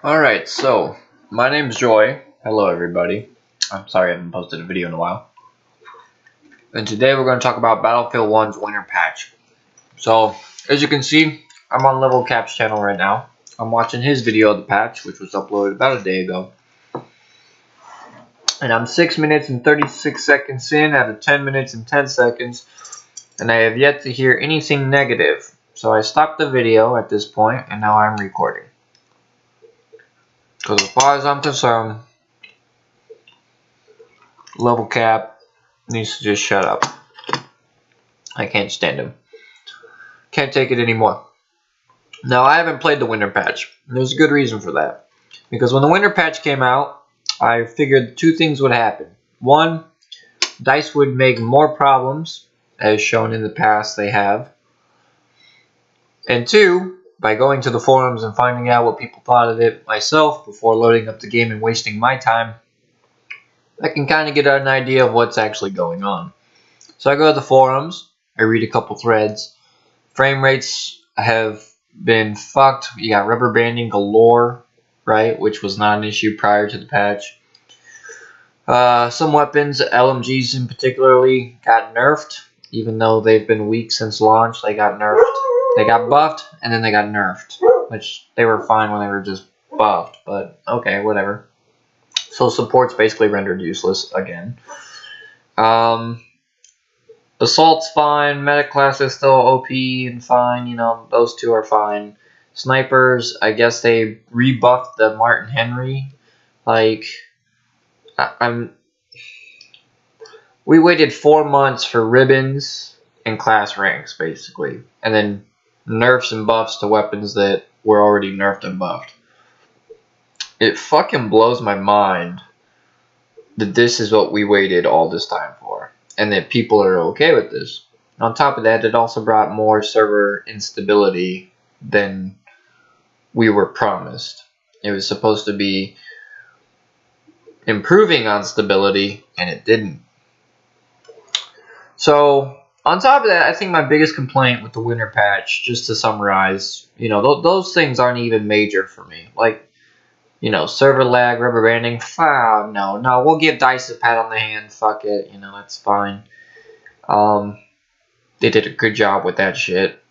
Alright, so my name's Joy. Hello everybody. I'm sorry I haven't posted a video in a while. And today we're going to talk about Battlefield 1's winter patch. So, as you can see, I'm on Level Cap's channel right now. I'm watching his video of the patch, which was uploaded about a day ago. And I'm 6 minutes and 36 seconds in out of 10 minutes and 10 seconds. And I have yet to hear anything negative. So I stopped the video at this point, and now I'm recording. Because as far as I'm concerned, Level Cap needs to just shut up. I can't stand him. Can't take it anymore. Now, I haven't played the winter patch. There's a good reason for that. Because when the winter patch came out, I figured two things would happen. One, DICE would make more problems, as shown in the past they have. And two, by going to the forums and finding out what people thought of it myself before loading up the game and wasting my time, I can kind of get an idea of what's actually going on. So I go to the forums, I read a couple threads. Frame rates have been fucked. You got rubber banding galore, right, which was not an issue prior to the patch. Some weapons, LMGs in particularly, got nerfed, even though they've been weak since launch. They got nerfed. They got buffed, and then they got nerfed, which they were fine when they were just buffed, but okay, whatever. So support's basically rendered useless again. Assault's fine. Medic class is still OP and fine. You know, those two are fine. Snipers, I guess they rebuffed the Martin Henry. Like, we waited 4 months for ribbons and class ranks, basically. And then nerfs and buffs to weapons that were already nerfed and buffed. It fucking blows my mind that this is what we waited all this time for, and that people are okay with this. On top of that, it also brought more server instability than we were promised. It was supposed to be improving on stability, and it didn't. So, on top of that, I think my biggest complaint with the winter patch, just to summarize, you know, those things aren't even major for me. Like, you know, server lag, rubber banding, no, we'll give DICE a pat on the hand, fuck it, you know, that's fine. They did a good job with that shit.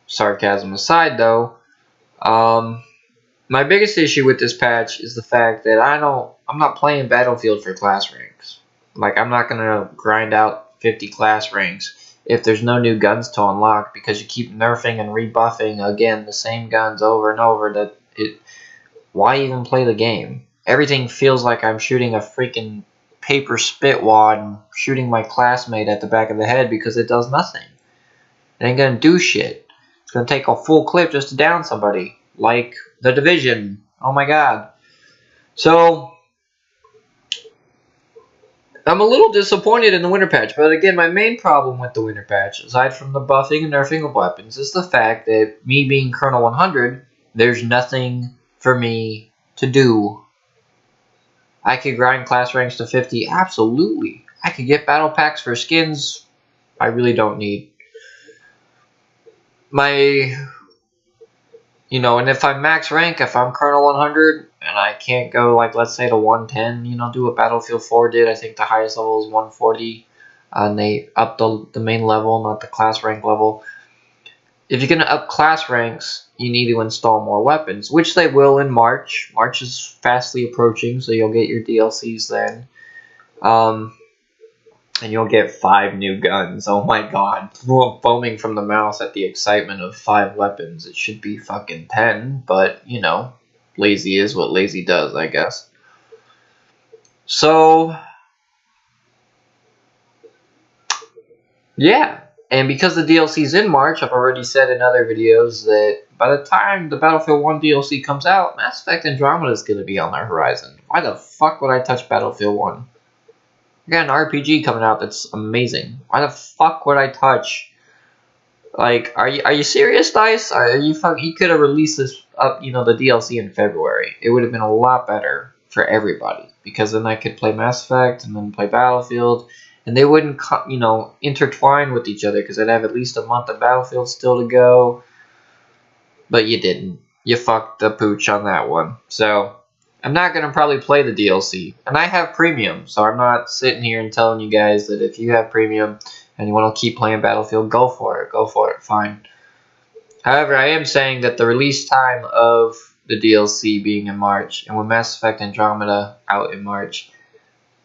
Sarcasm aside, though, my biggest issue with this patch is the fact that I'm not playing Battlefield for class ranks. Like, I'm not gonna grind out 50 class ranks if there's no new guns to unlock, because you keep nerfing and rebuffing, again, the same guns over and over. Why even play the game? Everything feels like I'm shooting a freaking paper spit wad and shooting my classmate at the back of the head because it does nothing. It ain't gonna do shit. It's gonna take a full clip just to down somebody. Like The Division. Oh my god. So, I'm a little disappointed in the winter patch, but again, my main problem with the winter patch, aside from the buffing and nerfing of weapons, is the fact that me being Colonel 100, there's nothing for me to do. I could grind class ranks to 50, absolutely. I could get battle packs for skins I really don't need. And if I'm max rank, if I'm Colonel 100, and I can't go, like, let's say to 110, you know, do what Battlefield 4 did. I think the highest level is 140, and they upped the main level, not the class rank level. If you're going to up class ranks, you need to install more weapons, which they will in March. March is fastly approaching, so you'll get your DLCs then. And you'll get 5 new guns. Oh my god. I'm foaming from the mouth at the excitement of 5 weapons. It should be fucking 10, but, you know, lazy is what lazy does, I guess. So, yeah. And because the DLC's in March, I've already said in other videos that by the time the Battlefield 1 DLC comes out, Mass Effect Andromeda is going to be on the horizon. Why the fuck would I touch Battlefield 1? I got an RPG coming out that's amazing. Why the fuck would I touch? Like, are you serious, DICE? You could have released this up, you know, the DLC in February. It would have been a lot better for everybody, because then I could play Mass Effect and then play Battlefield. And they wouldn't, you know, intertwine with each other, because I'd have at least a month of Battlefield still to go. But you didn't. you fucked the pooch on that one. So I'm not going to probably play the DLC. And I have premium, so I'm not sitting here and telling you guys that if you have premium and you want to keep playing Battlefield, go for it. Go for it. Fine. However, I am saying that the release time of the DLC being in March, and with Mass Effect Andromeda out in March,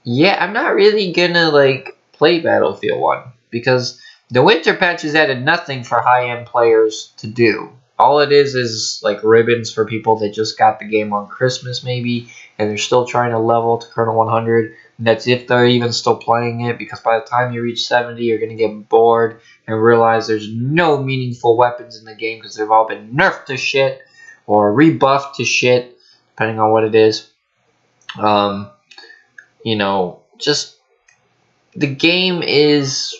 yeah, I'm not really gonna like play Battlefield 1 because the winter patch has added nothing for high-end players to do. All it is like ribbons for people that just got the game on Christmas maybe, and they're still trying to level to Kernel 100. And that's if they're even still playing it, because by the time you reach 70, you're gonna get bored and realize there's no meaningful weapons in the game because they've all been nerfed to shit or rebuffed to shit, depending on what it is. You know, just the game is,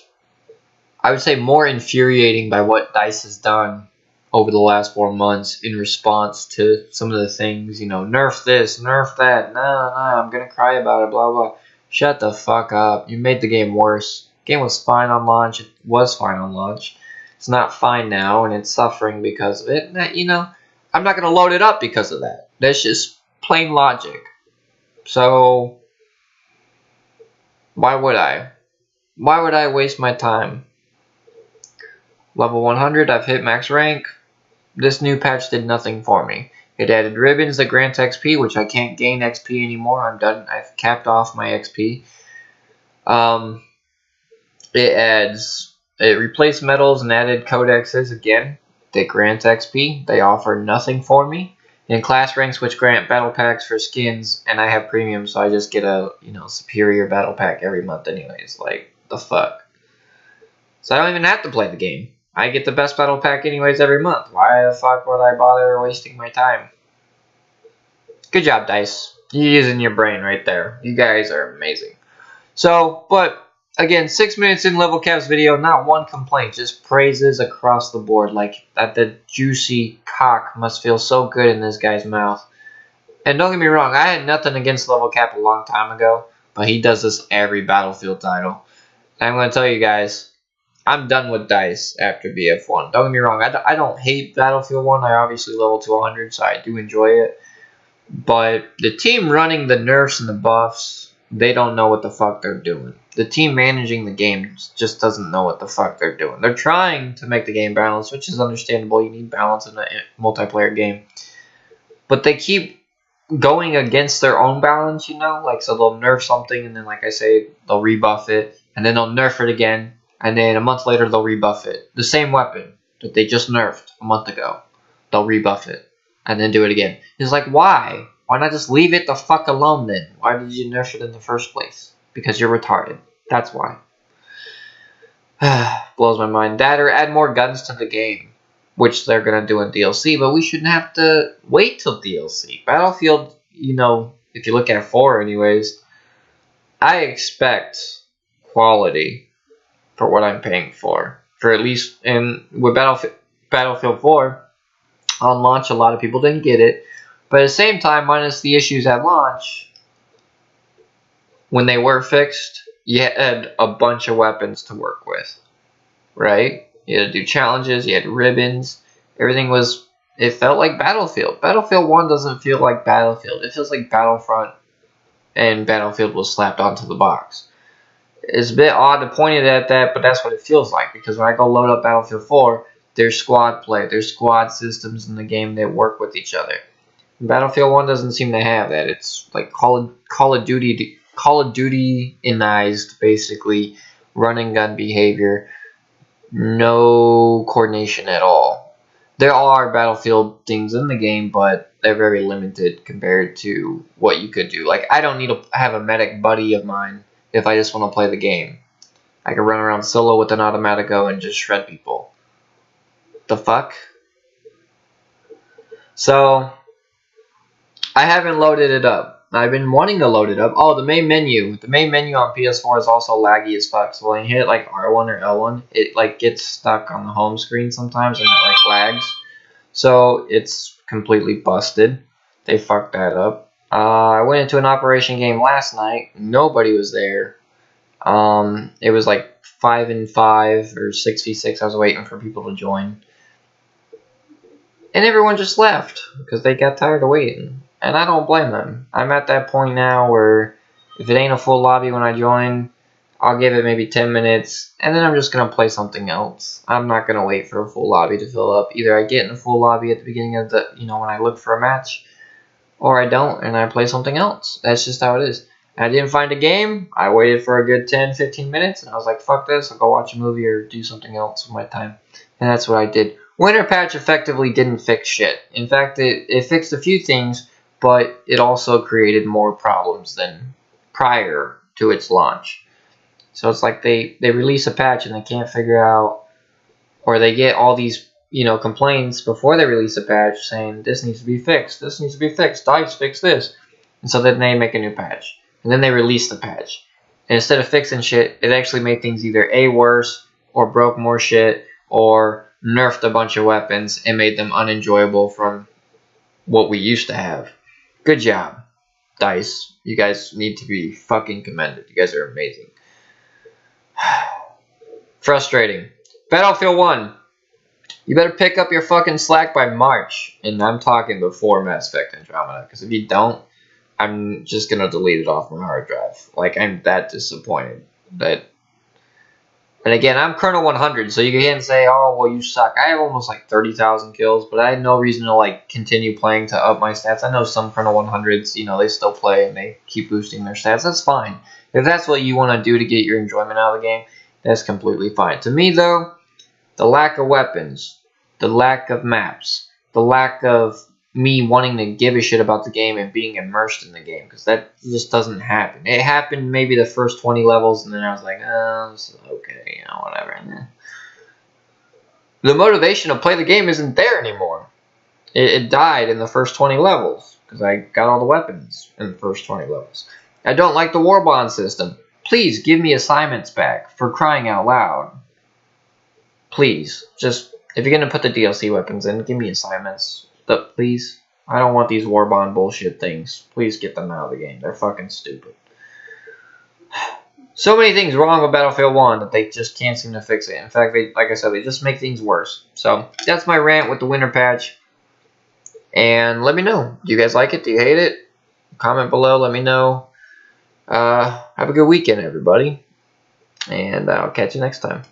I would say, more infuriating by what DICE has done over the last 4 months in response to some of the things, you know, nerf this, nerf that, nah, I'm gonna cry about it, blah, blah. Shut the fuck up. You made the game worse. The game was fine on launch. It was fine on launch. It's not fine now, and it's suffering because of it. And, you know, I'm not gonna load it up because of that. That's just plain logic. So why would I? Why would I waste my time? Level 100, I've hit max rank. This new patch did nothing for me. It added ribbons that grant XP, which I can't gain XP anymore. I'm done. I've capped off my XP. It replaced medals and added codexes again. They grant XP. They offer nothing for me. And class ranks, which grant battle packs for skins, and I have premium, so I just get a superior battle pack every month anyways. Like, the fuck? So I don't even have to play the game. I get the best battle pack anyways every month. Why the fuck would I bother wasting my time? Good job, DICE. You're using your brain right there. You guys are amazing. So, but again, 6 minutes in Level Cap's video, not one complaint, just praises across the board. Like, that the juicy cock must feel so good in this guy's mouth. And don't get me wrong, I had nothing against Level Cap a long time ago, but he does this every Battlefield title. And I'm going to tell you guys, I'm done with DICE after BF1. Don't get me wrong, I don't hate Battlefield 1. I obviously level to 100, so I do enjoy it. But the team running the nerfs and the buffs, they don't know what the fuck they're doing. The team managing the game just doesn't know what the fuck they're doing. They're trying to make the game balanced, which is understandable. You need balance in a multiplayer game. But they keep going against their own balance, you know? Like, so they'll nerf something, and then, like I say, they'll rebuff it. And then they'll nerf it again. And then a month later, they'll rebuff it. The same weapon that they just nerfed a month ago. They'll rebuff it. And then do it again. It's like, why? Why not just leave it the fuck alone then? Why did you nerf it in the first place? Because you're retarded. That's why. Blows my mind. That or add more guns to the game. Which they're going to do in DLC. But we shouldn't have to wait till DLC. Battlefield, you know, if you look at 4 anyways, I expect quality for what I'm paying for. For at least, and with Battlefield 4, on launch, a lot of people didn't get it. But at the same time, minus the issues at launch, when they were fixed, you had a bunch of weapons to work with. Right? You had to do challenges, you had ribbons. Everything was, it felt like Battlefield. Battlefield 1 doesn't feel like Battlefield. It feels like Battlefront and Battlefield was slapped onto the box. It's a bit odd to point it at that, but that's what it feels like. Because when I go load up Battlefield 4, there's squad play. There's squad systems in the game that work with each other. Battlefield 1 doesn't seem to have that. It's like Call of Duty-inized, basically, running gun behavior. No coordination at all. There are Battlefield things in the game, but they're very limited compared to what you could do. Like, I don't need to have a medic buddy of mine if I just want to play the game. I can run around solo with an Automatico and just shred people. The fuck? So, I haven't loaded it up. I've been wanting to load it up. Oh, the main menu. The main menu on PS4 is also laggy as fuck. So when you hit like R1 or L1, it like gets stuck on the home screen sometimes and it like lags. So it's completely busted. They fucked that up. I went into an operation game last night. Nobody was there. It was like 5-5 or 6v6. I was waiting for people to join. And everyone just left because they got tired of waiting. And I don't blame them. I'm at that point now where if it ain't a full lobby when I join, I'll give it maybe 10 minutes, and then I'm just going to play something else. I'm not going to wait for a full lobby to fill up. Either I get in a full lobby at the beginning of the, when I look for a match, or I don't, and I play something else. That's just how it is. I didn't find a game. I waited for a good 10, 15 minutes, and I was like, fuck this. I'll go watch a movie or do something else with my time. And that's what I did. Winter Patch effectively didn't fix shit. In fact, it fixed a few things, but it also created more problems than prior to its launch. So it's like they release a patch and they can't figure out, or they get all these complaints before they release a patch saying this needs to be fixed, this needs to be fixed, DICE fix this, and so then they make a new patch and then they release the patch. And instead of fixing shit, it actually made things either A, worse, or broke more shit, or nerfed a bunch of weapons and made them unenjoyable from what we used to have. Good job, DICE. You guys need to be fucking commended. You guys are amazing. Frustrating. Battlefield 1. You better pick up your fucking slack by March. And I'm talking before Mass Effect Andromeda. Because if you don't, I'm just going to delete it off my hard drive. Like, I'm that disappointed. And again, I'm Colonel 100. So you can't say, oh, well, you suck. I have almost like 30,000 kills. But I had no reason to like continue playing to up my stats. I know some Colonel 100s, they still play and they keep boosting their stats. That's fine. If that's what you want to do to get your enjoyment out of the game, that's completely fine. To me, though, the lack of weapons, the lack of maps, the lack of me wanting to give a shit about the game and being immersed in the game, because that just doesn't happen. It happened maybe the first 20 levels, and then I was like, oh, this is okay, whatever. And then the motivation to play the game isn't there anymore. It died in the first 20 levels, because I got all the weapons in the first 20 levels. I don't like the war bond system. Please give me assignments back, for crying out loud. Please, just, if you're going to put the DLC weapons in, give me assignments. But please, I don't want these war bond bullshit things. Please get them out of the game. They're fucking stupid. So many things wrong with Battlefield 1 that they just can't seem to fix it. In fact, like I said, they just make things worse. So, that's my rant with the winter patch. And let me know. Do you guys like it? Do you hate it? Comment below. Let me know. Have a good weekend, everybody. And I'll catch you next time.